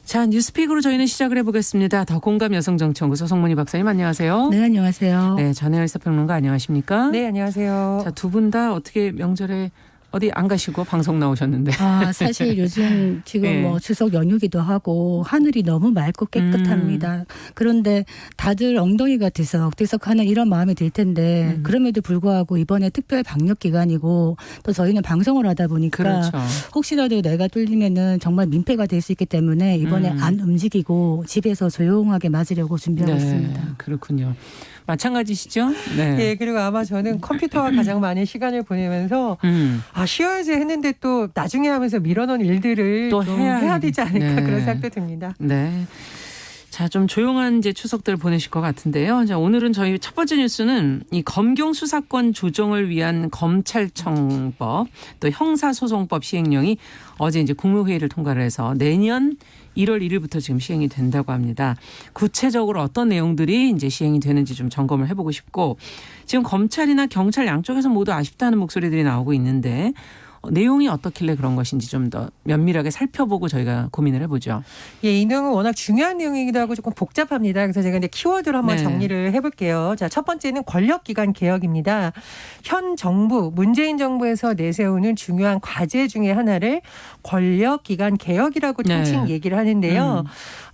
자, 뉴스픽으로 저희는 시작을 해보겠습니다. 더 공감 여성정치연구소 송문희 박사님 안녕하세요. 네, 안녕하세요. 네, 전혜연 사평론가 안녕하십니까? 네, 안녕하세요. 자, 두 분 다 어떻게 명절에 어디 안 가시고 방송 나오셨는데. 사실 요즘 지금 네. 뭐 추석 연휴기도 하고 하늘이 너무 맑고 깨끗합니다. 그런데 다들 엉덩이가 들썩들썩하는 이런 마음이 들 텐데 그럼에도 불구하고 이번에 특별 방역 기간이고 또 저희는 방송을 하다 보니까 그렇죠. 혹시라도 내가 뚫리면은 정말 민폐가 될 수 있기 때문에 이번에 안 움직이고 집에서 조용하게 맞으려고 준비하고 네, 있습니다. 그렇군요. 마찬가지시죠? 네. 네, 그리고 아마 저는 컴퓨터와 가장 많은 시간을 보내면서 쉬어야지 했는데 또 나중에 하면서 밀어놓은 일들을 또 좀 해야 해야 되지 않을까 네. 그런 생각도 듭니다. 네. 자, 좀 조용한 이제 추석들 보내실 것 같은데요. 자, 오늘은 저희 첫 번째 뉴스는 이 검경 수사권 조정을 위한 검찰청법 또 형사소송법 시행령이 어제 이제 국무회의를 통과를 해서 내년 1월 1일부터 지금 시행이 된다고 합니다. 구체적으로 어떤 내용들이 이제 시행이 되는지 좀 점검을 해보고 싶고 지금 검찰이나 경찰 양쪽에서 모두 아쉽다는 목소리들이 나오고 있는데 내용이 어떻길래 그런 것인지 좀 더 면밀하게 살펴보고 저희가 고민을 해보죠. 예, 이 내용은 워낙 중요한 내용이기도 하고 조금 복잡합니다. 그래서 제가 이제 키워드로 한번 네. 정리를 해볼게요. 자, 첫 번째는 권력기관 개혁입니다. 현 정부, 문재인 정부에서 내세우는 중요한 과제 중에 하나를 권력기관 개혁이라고 통칭 네. 얘기를 하는데요.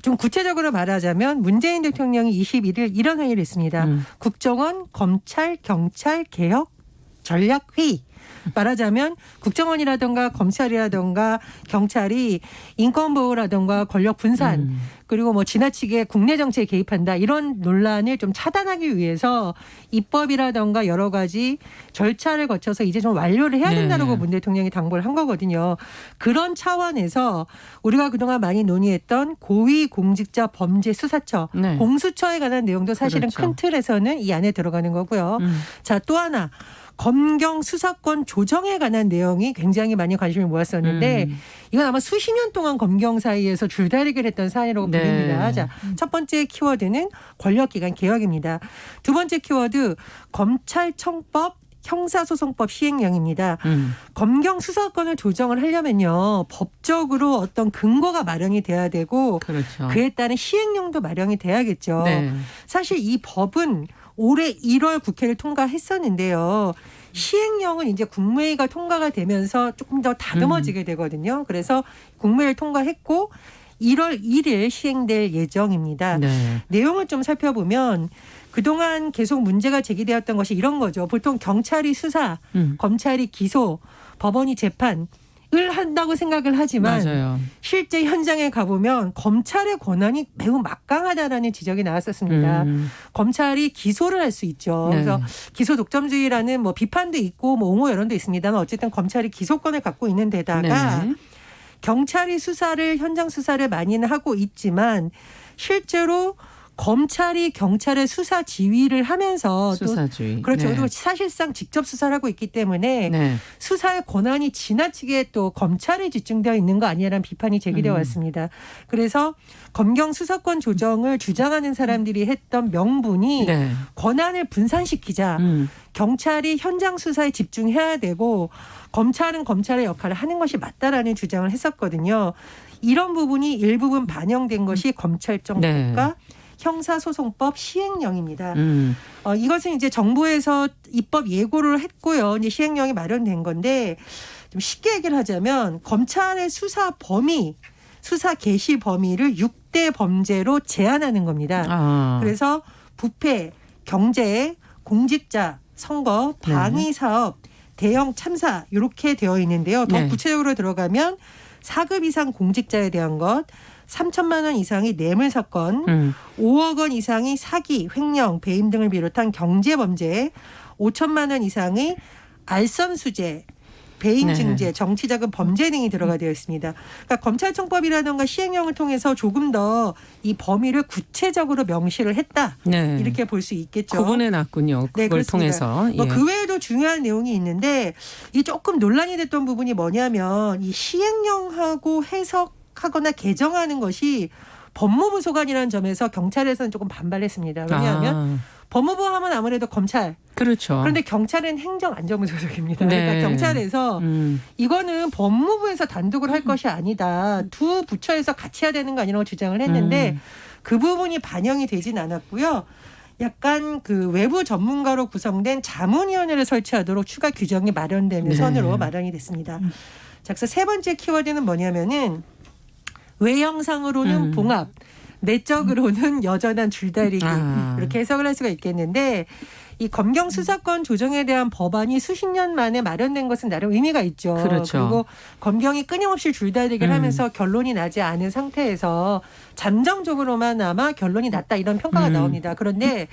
좀 구체적으로 말하자면 문재인 대통령이 21일 이런 회의를 했습니다. 국정원, 검찰, 경찰 개혁 전략회의. 말하자면 국정원이라든가 검찰이라든가 경찰이 인권보호라든가 권력 분산 그리고 뭐 지나치게 국내 정치에 개입한다 이런 논란을 좀 차단하기 위해서 입법이라든가 여러 가지 절차를 거쳐서 이제 좀 완료를 해야 된다고 네. 문 대통령이 당부를 한 거거든요. 그런 차원에서 우리가 그동안 많이 논의했던 고위공직자 범죄수사처 네. 공수처에 관한 내용도 사실은 그렇죠. 큰 틀에서는 이 안에 들어가는 거고요. 자, 또 하나. 검경 수사권 조정에 관한 내용이 굉장히 많이 관심을 모았었는데 이건 아마 수십 년 동안 검경 사이에서 줄다리기를 했던 사안이라고 네. 보입니다. 자, 첫 번째 키워드는 권력기관 개혁입니다. 두 번째 키워드 검찰청법 형사소송법 시행령입니다. 검경 수사권을 조정을 하려면요. 법적으로 어떤 근거가 마련이 돼야 되고 그렇죠. 그에 따른 시행령도 마련이 돼야겠죠. 네. 사실 이 법은 올해 1월 국회를 통과했었는데요. 시행령은 이제 국무회의가 통과가 되면서 조금 더 다듬어지게 되거든요. 그래서 국무회의를 통과했고 1월 1일 시행될 예정입니다. 네. 내용을 좀 살펴보면 그동안 계속 문제가 제기되었던 것이 이런 거죠. 보통 경찰이 수사, 검찰이 기소, 법원이 재판을 한다고 생각을 하지만 맞아요. 실제 현장에 가보면 검찰의 권한이 매우 막강하다라는 지적이 나왔었습니다. 검찰이 기소를 할 수 있죠. 네. 그래서 기소 독점주의라는 뭐 비판도 있고 뭐 옹호 여론도 있습니다만 어쨌든 검찰이 기소권을 갖고 있는 데다가 네. 경찰이 수사를 현장 수사를 많이는 하고 있지만 실제로 검찰이 경찰의 수사 지휘를 하면서 수사주의. 또 그렇죠. 네. 그리고 사실상 직접 수사를 하고 있기 때문에 네. 수사의 권한이 지나치게 또 검찰에 집중되어 있는 거 아니냐라는 비판이 제기되어 왔습니다. 그래서 검경 수사권 조정을 주장하는 사람들이 했던 명분이 네. 권한을 분산시키자. 경찰이 현장 수사에 집중해야 되고 검찰은 검찰의 역할을 하는 것이 맞다라는 주장을 했었거든요. 이런 부분이 일부분 반영된 것이 검찰청법과 형사소송법 시행령입니다. 이것은 이제 정부에서 입법 예고를 했고요. 이제 시행령이 마련된 건데 좀 쉽게 얘기를 하자면 검찰의 수사 범위, 수사 개시 범위를 6대 범죄로 제한하는 겁니다. 그래서 부패, 경제, 공직자, 선거, 방위 사업, 대형 참사 이렇게 되어 있는데요. 더 네. 구체적으로 들어가면 4급 이상 공직자에 대한 것, 3천만 원 이상이 뇌물 사건, 5억 원 이상이 사기, 횡령, 배임 등을 비롯한 경제범죄, 5천만 원 이상의 알선수재, 배임 증제, 정치자금 범죄 등이 들어가 되어 있습니다. 그러니까 검찰청법이라든가 시행령을 통해서 조금 더 이 범위를 구체적으로 명시를 했다. 네. 이렇게 볼 수 있겠죠. 구분해 놨군요. 그걸 그렇습니다. 통해서. 뭐 그 외에도 중요한 내용이 있는데 이 조금 논란이 됐던 부분이 뭐냐면 이 시행령하고 해석하거나 개정하는 것이 법무부 소관이라는 점에서 경찰에서는 조금 반발했습니다. 왜냐하면 법무부 하면 아무래도 검찰. 그렇죠. 그런데 경찰은 행정안전부 소속입니다. 네. 그러니까 경찰에서 이거는 법무부에서 단독으로 할 것이 아니다. 두 부처에서 같이 해야 되는 거 아니라고 주장을 했는데 그 부분이 반영이 되진 않았고요. 약간 그 외부 전문가로 구성된 자문위원회를 설치하도록 추가 규정이 마련되는 네. 선으로 마련이 됐습니다. 자, 그래서 세 번째 키워드는 뭐냐면은 외형상으로는 봉합, 내적으로는 여전한 줄다리기 이렇게 해석을 할 수가 있겠는데 이 검경 수사권 조정에 대한 법안이 수십 년 만에 마련된 것은 나름 의미가 있죠. 그렇죠. 그리고 검경이 끊임없이 줄다리기를 하면서 결론이 나지 않은 상태에서 잠정적으로만아마 결론이 났다 이런 평가가 나옵니다. 그런데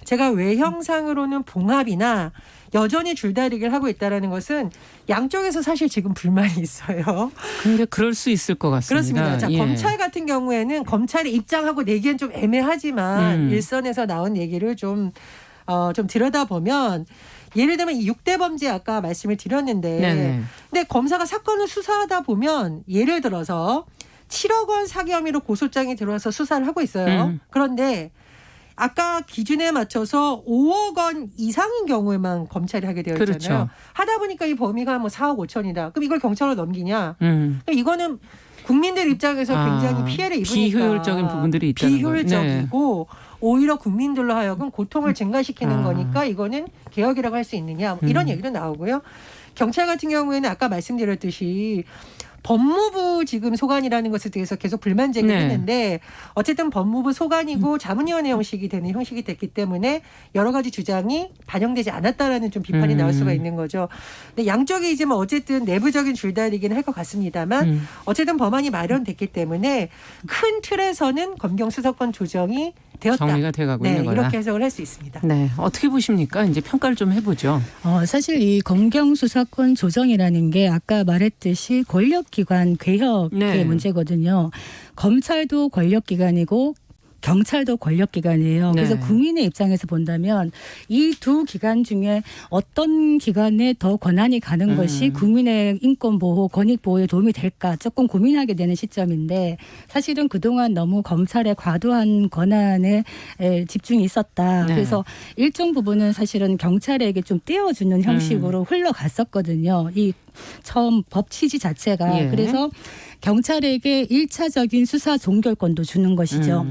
제가 외형상으로는 봉합이나 여전히 줄다리기를 하고 있다는 것은 양쪽에서 사실 지금 불만이 있어요. 근데 그럴 수 있을 것 같습니다. 그렇습니다. 자, 예. 검찰 같은 경우에는 검찰이 입장하고 내기엔 좀 애매하지만 일선에서 나온 얘기를 좀 들여다보면 예를 들면 이 6대 범죄 아까 말씀을 드렸는데 네네. 근데 검사가 사건을 수사하다 보면 예를 들어서 7억 원 사기 혐의로 고소장이 들어와서 수사를 하고 있어요. 그런데 아까 기준에 맞춰서 5억 원 이상인 경우에만 검찰이 하게 되어 있잖아요. 그렇죠. 하다 보니까 이 범위가 뭐 4억 5천이다. 그럼 이걸 경찰로 넘기냐? 음. 그럼 이거는 국민들 입장에서 굉장히 피해를 입으니까 비효율적인 부분들이 있다는 비효율적이고 오히려 국민들로 하여금 고통을 증가시키는 거니까 이거는 개혁이라고 할 수 있느냐 뭐 이런 얘기도 나오고요. 경찰 같은 경우에는 아까 말씀드렸듯이 법무부 지금 소관이라는 것에 대해서 계속 불만 제기를 네. 했는데 어쨌든 법무부 소관이고 자문위원회 형식이 됐기 때문에 여러 가지 주장이 반영되지 않았다라는 좀 비판이 나올 수가 있는 거죠. 근데 양쪽이 이제 뭐 어쨌든 내부적인 줄다리기는 할 것 같습니다만 어쨌든 법안이 마련됐기 때문에 큰 틀에서는 검경 수사권 조정이 되었다. 정리가 돼가고 네, 있는 거다. 이렇게 해석을 할 수 있습니다. 네, 어떻게 보십니까? 이제 평가를 좀 해보죠. 사실 이 검경 수사권 조정이라는 게 아까 말했듯이 권력기관 개혁의 네. 문제거든요. 검찰도 권력기관이고 경찰도 권력기관이에요. 네. 그래서 국민의 입장에서 본다면 이 두 기관 중에 어떤 기관에 더 권한이 가는 것이 국민의 인권보호, 권익보호에 도움이 될까 조금 고민하게 되는 시점인데 사실은 그동안 너무 검찰의 과도한 권한에 집중이 있었다. 네. 그래서 일정 부분은 사실은 경찰에게 좀 떼어주는 형식으로 흘러갔었거든요. 이 처음 법 취지 자체가. 예. 그래서 경찰에게 1차적인 수사 종결권도 주는 것이죠.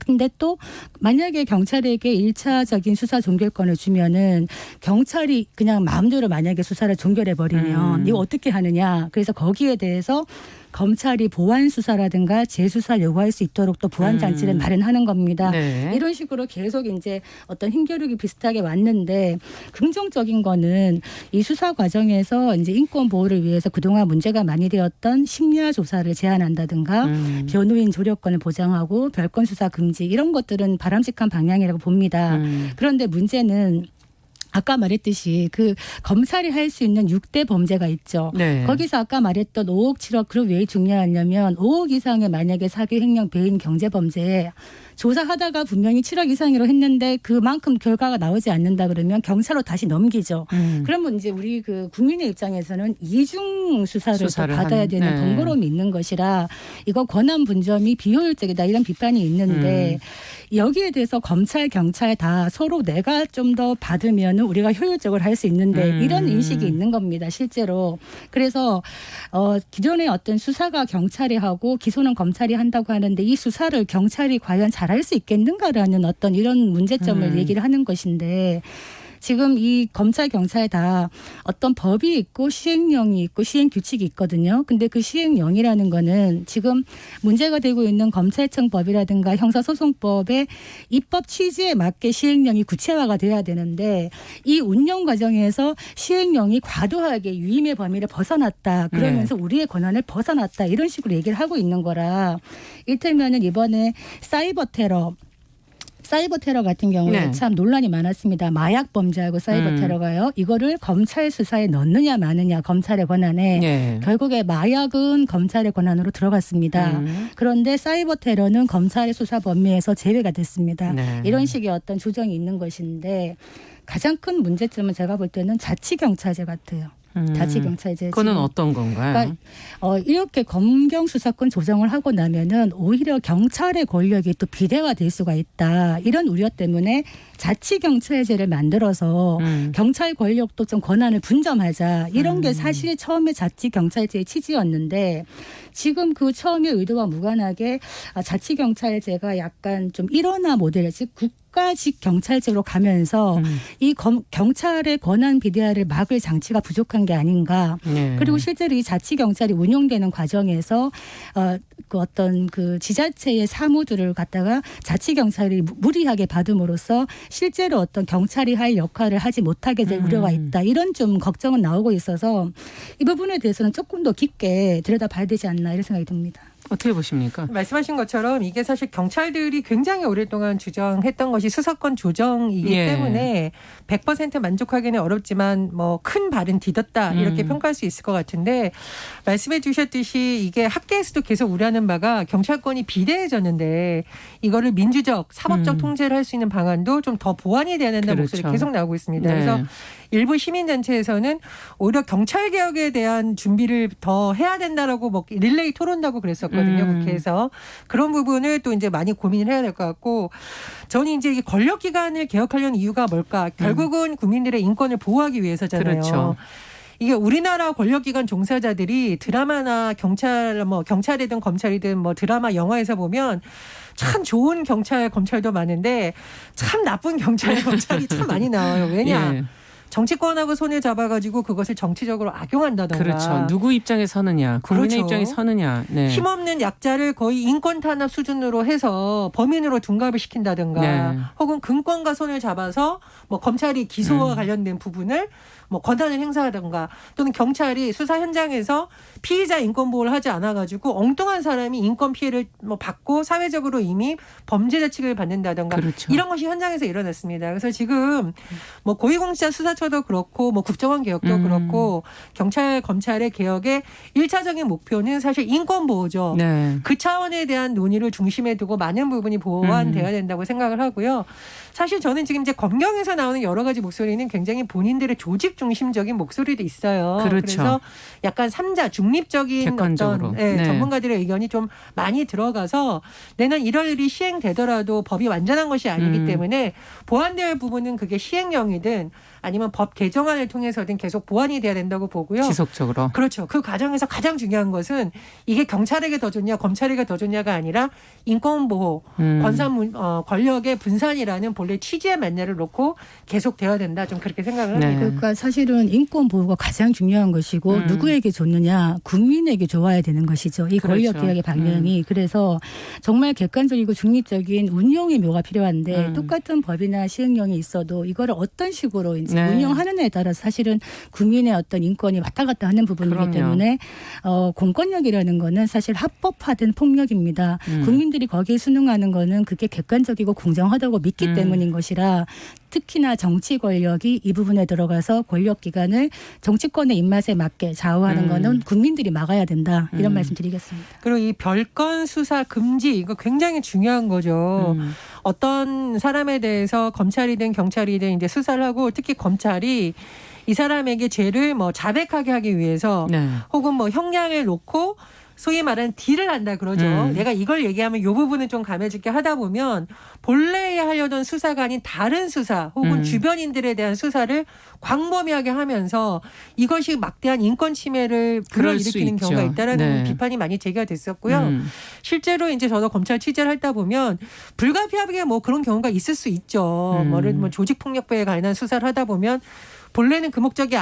근데 또 만약에 경찰에게 1차적인 수사 종결권을 주면은 경찰이 그냥 마음대로 만약에 수사를 종결해 버리면 이거 어떻게 하느냐. 그래서 거기에 대해서 검찰이 보완 수사라든가 재수사를 요구할 수 있도록 또 보완 장치를 마련하는 겁니다. 네. 이런 식으로 계속 이제 어떤 힘겨루기 비슷하게 왔는데 긍정적인 거는 이 수사 과정에서 이제 인권 보호를 위해서 그동안 문제가 많이 되었던 심야 조사를 제한한다든가 변호인 조력권을 보장하고 별건 수사 금지 이런 것들은 바람직한 방향이라고 봅니다. 그런데 문제는 아까 말했듯이 그 검찰이 할 수 있는 6대 범죄가 있죠. 네. 거기서 아까 말했던 5억, 7억 그럼 왜 중요하냐면 5억 이상의 만약에 사기, 횡령, 배임, 경제범죄 조사하다가 분명히 7억 이상으로 했는데 그만큼 결과가 나오지 않는다 그러면 경찰로 다시 넘기죠. 그러면 이제 우리 그 국민의 입장에서는 이중 수사를 또 받아야 되는 번거로움이 있는 것이라 이거 권한 분점이 비효율적이다 이런 비판이 있는데 여기에 대해서 검찰, 경찰 다 서로 내가 좀 더 받으면 우리가 효율적으로 할 수 있는데 이런 인식이 있는 겁니다. 실제로. 그래서 기존의 어떤 수사가 경찰이 하고 기소는 검찰이 한다고 하는데 이 수사를 경찰이 과연 잘할 수 있겠는가라는 어떤 이런 문제점을 얘기를 하는 것인데 지금 이 검찰, 경찰 다 어떤 법이 있고 시행령이 있고 시행 규칙이 있거든요. 근데 그 시행령이라는 거는 지금 문제가 되고 있는 검찰청법이라든가 형사소송법의 입법 취지에 맞게 시행령이 구체화가 돼야 되는데 이 운영 과정에서 시행령이 과도하게 유임의 범위를 벗어났다. 그러면서 우리의 권한을 벗어났다. 이런 식으로 얘기를 하고 있는 거라 이를테면은 이번에 사이버 테러 같은 경우에 참 논란이 많았습니다. 마약 범죄하고 사이버 테러가요. 이거를 검찰 수사에 넣느냐 마느냐 검찰의 권한에 결국에 마약은 검찰의 권한으로 들어갔습니다. 그런데 사이버 테러는 검찰의 수사 범위에서 제외가 됐습니다. 이런 식의 어떤 조정이 있는 것인데 가장 큰 문제점은 제가 볼 때는 자치경찰제 같아요. 자치경찰제. 그거는 어떤 건가요? 그러니까 이렇게 검경 수사권 조정을 하고 나면은 오히려 경찰의 권력이 또 비대화될 수가 있다. 이런 우려 때문에 자치경찰제를 만들어서 경찰 권력도 좀 권한을 분점하자. 이런 게 사실 처음에 자치경찰제의 취지였는데 지금 그 처음의 의도와 무관하게 자치경찰제가 약간 좀 일원화 모델, 즉 국가직 경찰제로 가면서 이 경찰의 권한 비대화를 막을 장치가 부족한 게 아닌가. 네. 그리고 실제로 이 자치경찰이 운용되는 과정에서 그 어떤 그 지자체의 사무들을 갖다가 자치경찰이 무리하게 받음으로써 실제로 어떤 경찰이 할 역할을 하지 못하게 될 우려가 있다. 이런 좀 걱정은 나오고 있어서 이 부분에 대해서는 조금 더 깊게 들여다봐야 되지 않나 이런 생각이 듭니다. 어떻게 보십니까? 말씀하신 것처럼 이게 사실 경찰들이 굉장히 오랫동안 주장했던 것이 수사권 조정이기 예. 때문에 100% 만족하기는 어렵지만 뭐 큰 발은 디뎠다 이렇게 평가할 수 있을 것 같은데 말씀해 주셨듯이 이게 학계에서도 계속 우려하는 바가 경찰권이 비대해졌는데 이거를 민주적, 사법적 통제를 할 수 있는 방안도 좀 더 보완이 돼야 된다는 그렇죠. 목소리 계속 나오고 있습니다. 네. 그래서 일부 시민단체에서는 오히려 경찰개혁에 대한 준비를 더 해야 된다라고 뭐 릴레이 토론도 하고 그랬었거든요. 국회에서. 그런 부분을 또 이제 많이 고민을 해야 될 것 같고 저는 이제 이 권력기관을 개혁하려는 이유가 뭘까? 결국은 국민들의 인권을 보호하기 위해서잖아요. 그렇죠. 이게 우리나라 권력기관 종사자들이 드라마나 경찰이든 검찰이든 뭐 드라마 영화에서 보면 참 좋은 경찰 검찰도 많은데 참 나쁜 경찰 검찰이 참 많이 나와요. 왜냐? 예. 정치권하고 손을 잡아가지고 그것을 정치적으로 악용한다던가. 그렇죠. 누구 입장에 서느냐, 국민의 그렇죠. 입장에 서느냐. 네. 힘없는 약자를 거의 인권 탄압 수준으로 해서 범인으로 둔갑을 시킨다든가 네. 혹은 금권과 손을 잡아서 뭐 검찰이 기소와 관련된 부분을 뭐 권한을 행사하든가 또는 경찰이 수사 현장에서 피의자 인권 보호를 하지 않아가지고 엉뚱한 사람이 인권 피해를 뭐 받고 사회적으로 이미 범죄자 취급을 받는다든가 그렇죠. 이런 것이 현장에서 일어났습니다. 그래서 지금 뭐 고위공직자 수사처도 그렇고 뭐 국정원 개혁도 그렇고 경찰 검찰의 개혁의 1차적인 목표는 사실 인권 보호죠. 네. 그 차원에 대한 논의를 중심에 두고 많은 부분이 보완돼야 된다고 생각을 하고요. 사실 저는 지금 이제 검경에서 나오는 여러 가지 목소리는 굉장히 본인들의 조직 중심적인 목소리도 있어요. 그렇죠. 그래서 약간 3자 중립적인 객관적으로. 어떤 네. 전문가들의 의견이 좀 많이 들어가서 내년 1월 1일 시행되더라도 법이 완전한 것이 아니기 때문에 보완되어야 할 부분은 그게 시행령이든 아니면 법 개정안을 통해서든 계속 보완이 돼야 된다고 보고요. 지속적으로. 그렇죠. 그 과정에서 가장 중요한 것은 이게 경찰에게 더 좋냐 검찰에게 더 좋냐가 아니라 인권보호, 권력의 분산이라는 본래 취지의 만냐를 놓고 계속 돼야 된다. 좀 그렇게 생각을 합니다. 네. 그러니까 사실은 인권 보호가 가장 중요한 것이고 누구에게 좋느냐 국민에게 좋아야 되는 것이죠. 이 그렇죠. 권력 개혁의 방향이. 그래서 정말 객관적이고 중립적인 운용의 묘가 필요한데 똑같은 법이나 시행령이 있어도 이거를 어떤 식으로 이제 네. 운영하느냐에 따라서 사실은 국민의 어떤 인권이 왔다 갔다 하는 부분이기 그럼요. 때문에 공권력이라는 거는 사실 합법화된 폭력입니다. 국민들이 거기에 순응하는 거는 그게 객관적이고 공정하다고 믿기 때문인 것이라 특히나 정치 권력이 이 부분에 들어가서 권력기관을 정치권의 입맛에 맞게 좌우하는 거는 국민들이 막아야 된다. 이런 말씀 드리겠습니다. 그리고 이 별건 수사 금지 이거 굉장히 중요한 거죠. 어떤 사람에 대해서 검찰이든 경찰이든 이제 수사를 하고 특히 검찰이 이 사람에게 죄를 뭐 자백하게 하기 위해서 네. 혹은 뭐 형량을 놓고 소위 말하는 딜을 한다 그러죠. 내가 이걸 얘기하면 이 부분은 좀 감해줄게 하다 보면 본래 하려던 수사가 아닌 다른 수사 혹은 주변인들에 대한 수사를 광범위하게 하면서 이것이 막대한 인권 침해를 그럴 수 불러일으키는 있죠. 경우가 있다라는 네. 비판이 많이 제기가 됐었고요. 실제로 이제 저도 검찰 취재를 하다 보면 불가피하게 뭐 그런 경우가 있을 수 있죠. 뭐 조직폭력배에 관한 수사를 하다 보면 본래는 그 목적이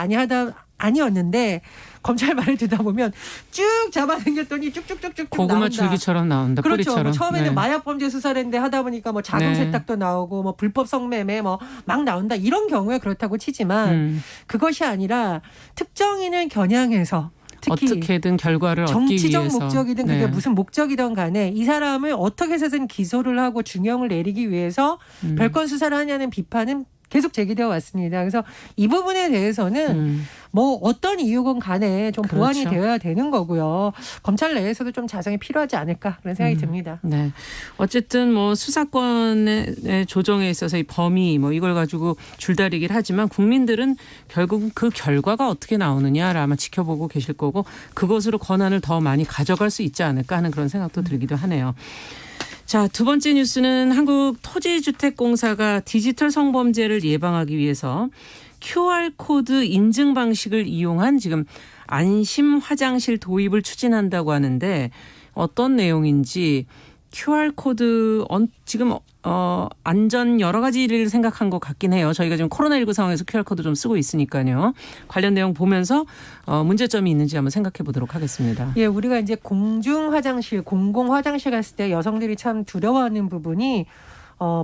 아니었는데 검찰 말을 듣다 보면 쭉 잡아당겼더니 쭉쭉쭉쭉 고구마 나온다. 줄기처럼 나온다. 그렇죠. 뿌리처럼. 뭐 처음에는 네. 마약 범죄 수사를 했는데 하다 보니까 뭐 자금 네. 세탁도 나오고 뭐 불법 성매매 뭐 막 나온다. 이런 경우에 그렇다고 치지만 그것이 아니라 특정인을 겨냥해서 특히 어떻게든 결과를 얻기 정치적 위해서. 목적이든 그게 네. 무슨 목적이든 간에 이 사람을 어떻게 해서든 기소를 하고 중형을 내리기 위해서 별건 수사를 하냐는 비판은 계속 제기되어 왔습니다. 그래서 이 부분에 대해서는 뭐 어떤 이유건 간에 좀 보완이 그렇죠. 되어야 되는 거고요. 검찰 내에서도 좀 자성이 필요하지 않을까 그런 생각이 듭니다. 네. 어쨌든 뭐 수사권의 조정에 있어서 이 범위 뭐 이걸 가지고 줄다리기를 하지만 국민들은 결국 그 결과가 어떻게 나오느냐를 아마 지켜보고 계실 거고 그것으로 권한을 더 많이 가져갈 수 있지 않을까 하는 그런 생각도 들기도 하네요. 자, 두 번째 뉴스는 한국토지주택공사가 디지털 성범죄를 예방하기 위해서 QR코드 인증 방식을 이용한 지금 안심 화장실 도입을 추진한다고 하는데 어떤 내용인지 QR코드 지금 안전 여러 가지를 생각한 것 같긴 해요. 저희가 지금 코로나19 상황에서 QR코드 좀 쓰고 있으니까요. 관련 내용 보면서 문제점이 있는지 한번 생각해 보도록 하겠습니다. 예, 우리가 이제 공중 화장실, 공공 화장실 갔을 때 여성들이 참 두려워하는 부분이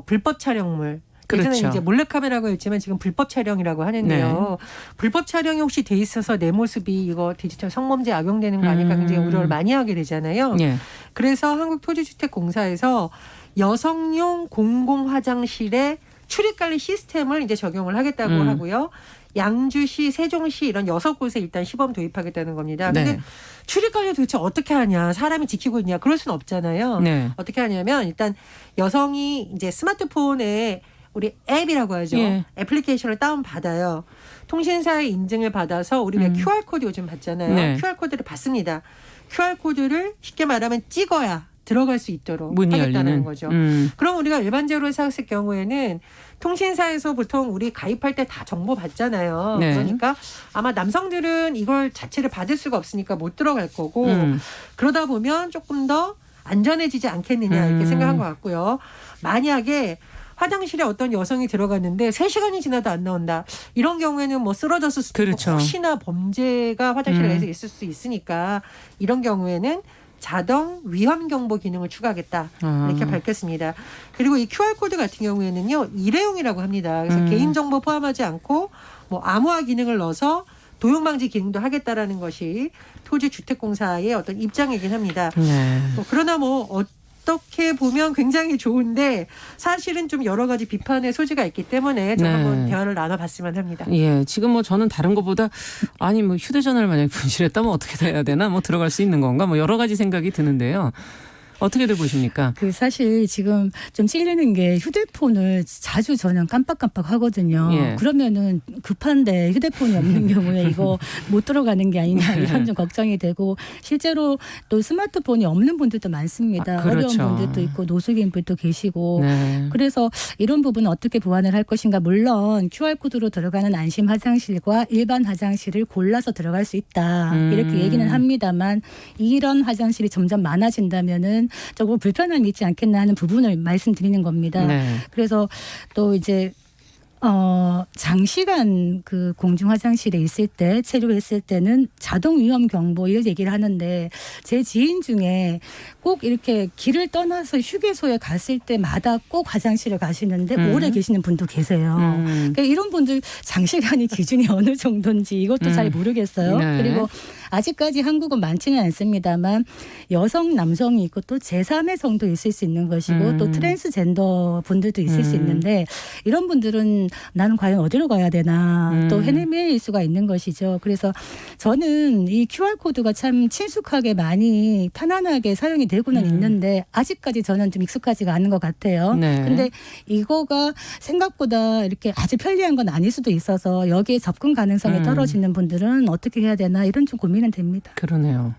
불법 촬영물. 예전에 그렇죠. 이제 몰래카메라고 했지만 지금 불법 촬영이라고 하는데요. 불법 촬영이 혹시 돼 있어서 내 모습이 이거 디지털 성범죄 악용되는 거 아닐까 굉장히 우려를 많이 하게 되잖아요. 예. 그래서 한국토지주택공사에서 여성용 공공 화장실에 출입관리 시스템을 이제 적용을 하겠다고 하고요. 양주시, 세종시 이런 6곳에 일단 시범 도입하겠다는 겁니다. 근데 네. 출입관리 도대체 어떻게 하냐? 사람이 지키고 있냐? 그럴 수는 없잖아요. 네. 어떻게 하냐면 일단 여성이 이제 스마트폰에 우리 앱이라고 하죠. 예. 애플리케이션을 다운받아요. 통신사의 인증을 받아서 우리 왜 QR코드 요즘 받잖아요. 네. QR코드를 받습니다. QR코드를 쉽게 말하면 찍어야 들어갈 수 있도록 문이 하겠다는 열리는 거죠. 그럼 우리가 일반적으로 생각했을 경우에는 통신사에서 보통 우리 가입할 때 다 정보 받잖아요. 네. 그러니까 아마 남성들은 이걸 자체를 받을 수가 없으니까 못 들어갈 거고 그러다 보면 조금 더 안전해지지 않겠느냐 이렇게 생각한 것 같고요. 만약에 화장실에 어떤 여성이 들어갔는데 3시간이 지나도 안 나온다. 이런 경우에는 뭐 쓰러졌을 수도 있고 그렇죠. 혹시나 범죄가 화장실 내에서 있을 수 있으니까 이런 경우에는 자동 위험 경보 기능을 추가하겠다. 이렇게 밝혔습니다. 그리고 이 QR코드 같은 경우에는요. 일회용이라고 합니다. 그래서 개인정보 포함하지 않고 뭐 암호화 기능을 넣어서 도용방지 기능도 하겠다라는 것이 토지주택공사의 어떤 입장이긴 합니다. 네. 그러나 뭐 어떻게 보면 굉장히 좋은데 사실은 좀 여러 가지 비판의 소지가 있기 때문에 좀 네. 한번 대화를 나눠봤으면 합니다. 예, 지금 뭐 저는 다른 것보다 아니 뭐 휴대전화를 만약에 분실했다면 어떻게 해야 되나 뭐 들어갈 수 있는 건가 뭐 여러 가지 생각이 드는데요. 어떻게들 보십니까? 그 사실 지금 좀 찔리는 게 휴대폰을 자주 저는 깜빡깜빡 하거든요. 예. 그러면은 급한데 휴대폰이 없는 경우에 이거 못 들어가는 게 아니냐 이런 좀 걱정이 되고 실제로 또 스마트폰이 없는 분들도 많습니다. 그렇죠. 어려운 분들도 있고 노숙인 분도 계시고 네. 그래서 이런 부분은 어떻게 보완을 할 것인가. 물론 QR코드로 들어가는 안심 화장실과 일반 화장실을 골라서 들어갈 수 있다. 이렇게 얘기는 합니다만 이런 화장실이 점점 많아진다면은 조금 불편함이 있지 않겠나 하는 부분을 말씀드리는 겁니다. 네. 그래서 또 이제 장시간 그 공중 화장실에 있을 때 체류했을 때는 자동 위험 경보 이런 얘기를 하는데 제 지인 중에 꼭 이렇게 길을 떠나서 휴게소에 갔을 때마다 꼭 화장실을 가시는데 오래 계시는 분도 계세요. 그러니까 이런 분들 장시간이 기준이 어느 정도인지 이것도 잘 모르겠어요. 네. 그리고 아직까지 한국은 많지는 않습니다만 여성, 남성이 있고 또 제3의 성도 있을 수 있는 것이고 또 트랜스젠더 분들도 있을 수 있는데 이런 분들은 나는 과연 어디로 가야 되나 또 헤매일 수가 있는 것이죠. 그래서 저는 이 QR코드가 참 친숙하게 많이 편안하게 사용이 되고는 있는데 아직까지 저는 좀 익숙하지가 않은 것 같아요. 네. 근데 이거가 생각보다 이렇게 아주 편리한 건 아닐 수도 있어서 여기에 접근 가능성이 떨어지는 분들은 어떻게 해야 되나 이런 좀 고민은 됩니다. 그러네요.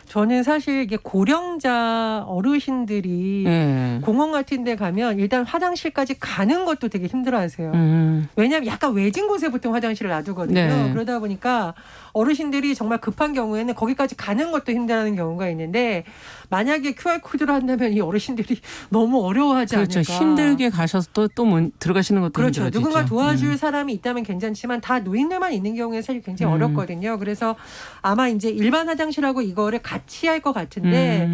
저는 사실 이게 고령자 어르신들이 네. 공원 같은 데 가면 일단 화장실까지 가는 것도 되게 힘들어하세요. 왜냐하면 약간 외진 곳에 보통 화장실을 놔두거든요. 네. 그러다 보니까 어르신들이 정말 급한 경우에는 거기까지 가는 것도 힘들어하는 경우가 있는데 만약에 QR코드로 한다면 이 어르신들이 너무 어려워하지 그렇죠. 않을까. 힘들게 가셔서 또 들어가시는 것도 그렇죠. 힘들어지죠. 누군가 도와줄 사람이 있다면 괜찮지만 다 노인들만 있는 경우에 사실 굉장히 어렵거든요. 그래서 아마 이제 일반 화장실하고 이거를 같이 할 것 같은데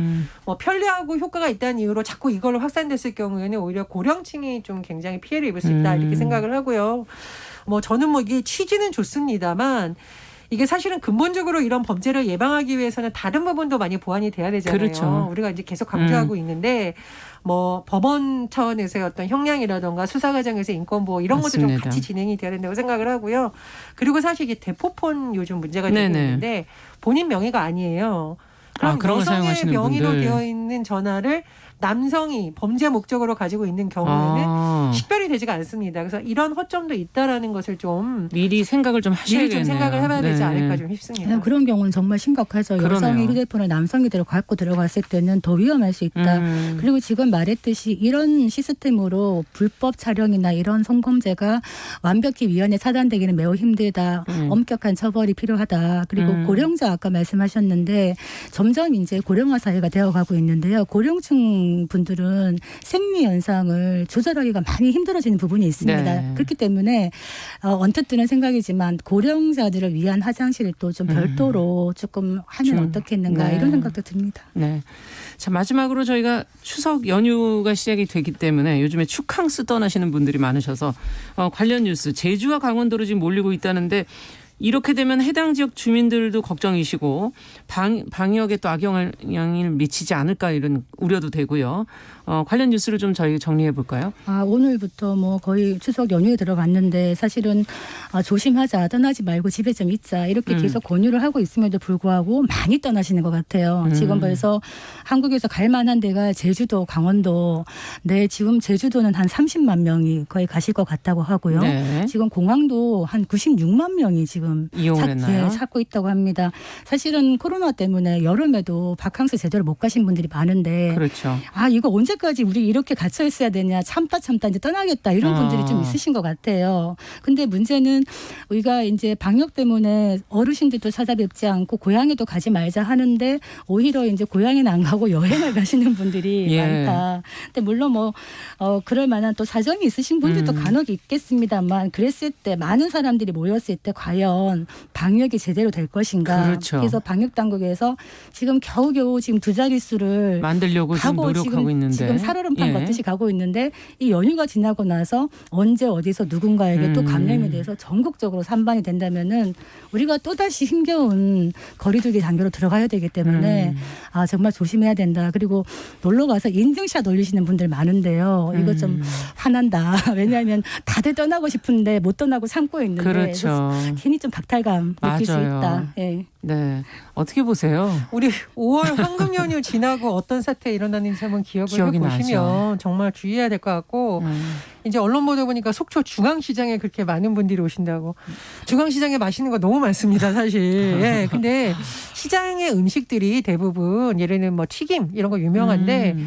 뭐 편리하고 효과가 있다는 이유로 자꾸 이걸로 확산됐을 경우에는 오히려 고령층이 좀 굉장히 피해를 입을 수 있다 이렇게 생각을 하고요. 뭐 저는 뭐 이게 취지는 좋습니다만 이게 사실은 근본적으로 이런 범죄를 예방하기 위해서는 다른 부분도 많이 보완이 돼야 되잖아요. 그렇죠. 우리가 이제 계속 강조하고 있는데 뭐 법원 차원에서의 어떤 형량이라든가 수사 과정에서 인권 보호 이런 것도 좀 맞습니다. 같이 진행이 돼야 된다고 생각을 하고요. 그리고 사실 이게 대포폰 요즘 문제가 되고 네네. 있는데 본인 명의가 아니에요. 그럼 그런 거 여성의 사용하시는 명의로 분들. 되어 있는 전화를 남성이 범죄 목적으로 가지고 있는 경우에는 식별이 되지가 않습니다. 그래서 이런 허점도 있다라는 것을 좀 미리 생각을 좀 하셔야겠네요. 미리 좀 생각을 해봐야 되지 네. 않을까 좀 싶습니다. 그런 경우는 정말 심각하죠. 그러네요. 여성이 휴대폰을 남성이 갖고 들어갔을 때는 더 위험할 수 있다. 그리고 지금 말했듯이 이런 시스템으로 불법 촬영이나 이런 성범죄가 완벽히 위원회 차단되기는 매우 힘들다. 엄격한 처벌이 필요하다. 그리고 고령자 아까 말씀하셨는데 점점 이제 고령화 사회가 되어가고 있는데요. 고령층 분들은 생리 연상을 조절하기가 많이 힘들어지는 부분이 있습니다. 네. 그렇기 때문에 언뜻 드는 생각이지만 고령자들을 위한 화장실을 또 좀 별도로 조금 하면 어떻겠는가 네. 이런 생각도 듭니다. 네. 자, 마지막으로 저희가 추석 연휴가 시작이 되기 때문에 요즘에 축항스 떠나시는 분들이 많으셔서 관련 뉴스 제주와 강원도로 지금 몰리고 있다는데 이렇게 되면 해당 지역 주민들도 걱정이시고 방역에 또 악영향을 미치지 않을까 이런 우려도 되고요. 관련 뉴스를 좀 저희 정리해 볼까요? 오늘부터 뭐 거의 추석 연휴에 들어갔는데 사실은 조심하자, 떠나지 말고 집에 좀 있자 이렇게 계속 권유를 하고 있음에도 불구하고 많이 떠나시는 것 같아요. 지금 벌써 한국에서 갈 만한 데가 제주도, 강원도. 네, 지금 제주도는 한 30만 명이 거의 가실 것 같다고 하고요. 네. 지금 공항도 한 96만 명이 지금 이용을 했나요? 찾고 있다고 합니다. 사실은 코로나 때문에 여름에도 바캉스 제대로 못 가신 분들이 많은데 그렇죠. 이거 언제까지 우리 이렇게 갇혀 있어야 되냐, 참다 이제 떠나겠다 이런 분들이 좀 있으신 것 같아요. 근데 문제는 우리가 이제 방역 때문에 어르신들도 찾아뵙지 않고 고향에도 가지 말자 하는데 오히려 이제 고향에는 안 가고 여행을 가시는 분들이 예. 많다. 근데 물론 뭐 그럴 만한 또 사정이 있으신 분들도 간혹 있겠습니다만 그랬을 때 많은 사람들이 모였을 때 과연 방역이 제대로 될 것인가. 그렇죠. 그래서 방역 당국에서 지금 겨우겨우 지금 두 자릿수를 만들려고 지금 노력하고 있는데 지금 살얼음판 예. 걷듯이 가고 있는데 이 연휴가 지나고 나서 언제 어디서 누군가에게 또 감염이 돼서 전국적으로 산반이 된다면은 우리가 또다시 힘겨운 거리두기 단계로 들어가야 되기 때문에 정말 조심해야 된다. 그리고 놀러 가서 인증샷 올리시는 분들 많은데요. 이거 좀 화난다. 왜냐하면 다들 떠나고 싶은데 못 떠나고 참고 있는데 그렇죠. 괜히 좀 박탈감 느낄 수 맞아요. 있다. 예. 네. 어떻게 보세요? 우리 5월 황금 연휴 지나고 어떤 사태 일어났는지 한번 기억을 기억이 해보시면 나죠. 정말 주의해야 될 것 같고 이제 언론 보도 보니까 속초 중앙시장에 그렇게 많은 분들이 오신다고. 중앙시장에 맛있는 거 너무 많습니다, 사실. 예. 근데 시장의 음식들이 대부분 예를 들면 뭐 튀김 이런 거 유명한데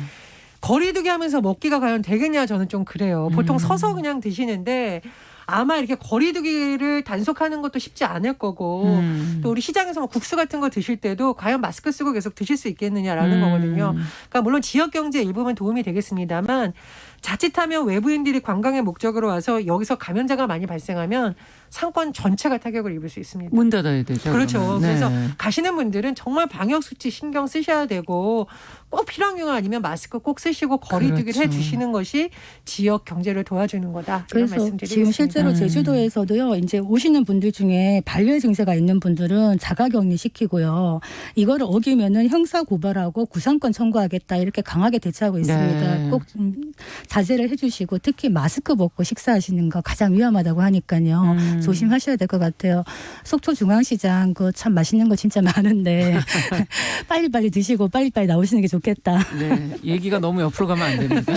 거리두기 하면서 먹기가 과연 되겠냐 저는 좀 그래요. 보통 서서 그냥 드시는데 아마 이렇게 거리두기를 단속하는 것도 쉽지 않을 거고 또 우리 시장에서 뭐 국수 같은 거 드실 때도 과연 마스크 쓰고 계속 드실 수 있겠느냐라는 거거든요. 그러니까 물론 지역 경제 일부분 도움이 되겠습니다만 자칫하면 외부인들이 관광의 목적으로 와서 여기서 감염자가 많이 발생하면 상권 전체가 타격을 입을 수 있습니다. 문 닫아야 되죠. 그렇죠. 그러면. 네. 그래서 가시는 분들은 정말 방역 수치 신경 쓰셔야 되고 꼭 필요한 경우 아니면 마스크 꼭 쓰시고 거리두기를 그렇죠. 해주시는 것이 지역 경제를 도와주는 거다. 이런 그래서 말씀드리겠습니다. 지금 실제로 제주도에서도요. 이제 오시는 분들 중에 발열 증세가 있는 분들은 자가격리 시키고요. 이거를 어기면은 형사 고발하고 구상권 청구하겠다 이렇게 강하게 대처하고 있습니다. 네. 꼭 자제를 해주시고 특히 마스크 벗고 식사하시는 거 가장 위험하다고 하니까요. 조심하셔야 될 것 같아요. 속초 중앙시장 그 참 맛있는 거 진짜 많은데 빨리빨리 드시고 빨리빨리 나오시는 게 좋겠다. 네, 얘기가 너무 옆으로 가면 안 됩니다.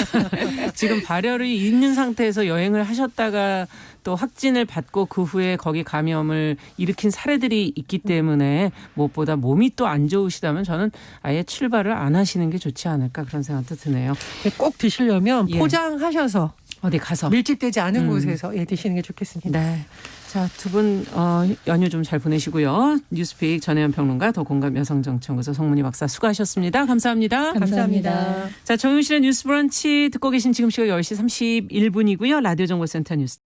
지금 발열이 있는 상태에서 여행을 하셨다가 또 확진을 받고 그 후에 거기 감염을 일으킨 사례들이 있기 때문에 무엇보다 몸이 또 안 좋으시다면 저는 아예 출발을 안 하시는 게 좋지 않을까 그런 생각도 드네요. 꼭 드시려면 예. 포장하셔서 어디 가서. 밀집되지 않은 곳에서 드시는 게 좋겠습니다. 네. 자, 두 분 연휴 좀 잘 보내시고요. 뉴스픽 전혜연 평론가 더공감 여성정치연구소 송문희 박사 수고하셨습니다. 감사합니다. 감사합니다. 자, 정용실의 뉴스 브런치 듣고 계신 지금 시각 10시 31분이고요. 라디오 정보센터 뉴스.